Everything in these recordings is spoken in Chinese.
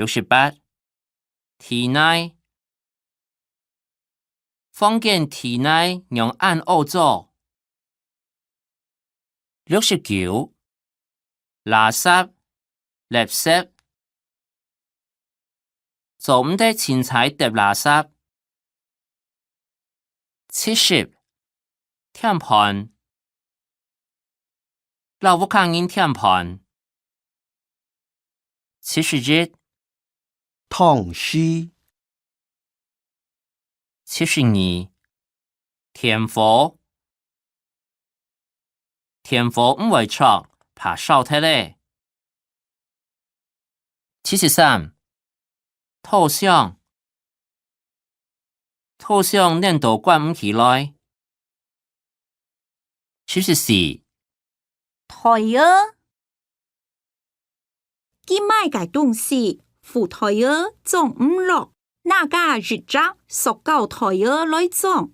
68體內放進體內用按漚做。69垃圾垃圾做唔得青菜疊垃圾。70舔盤老屋抗人舔盤。71燙須。72填火填火唔會錯怕燒體咧。73土壤土壤粘到關唔起來。74台兒佢買嘅東西扶台兒種唔落，哪家日雜塑膠台兒來種。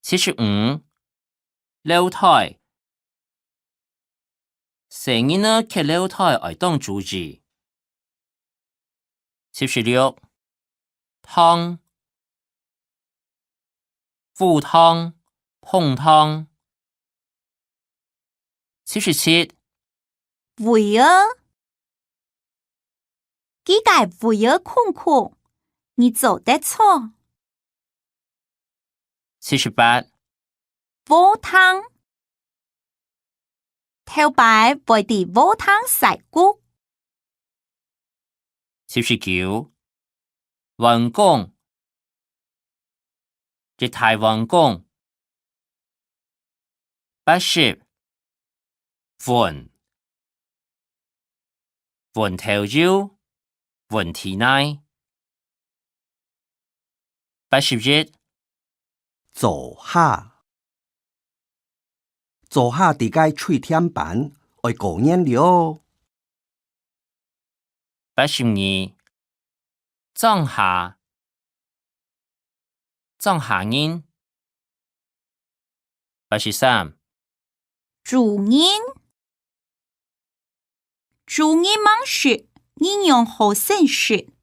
75樓台成日呢揭樓台愛當主旨。76湯赴湯碰湯。77會兒佢嘅會兒困困，你做得錯。78煲湯頭擺會喺煲湯洗骨。79員工日台員工。80vận vận頭腰vận體內。81做下做下啲個喙舔板愛過年了。82裝下裝下人。83主人忙說，你用好生說。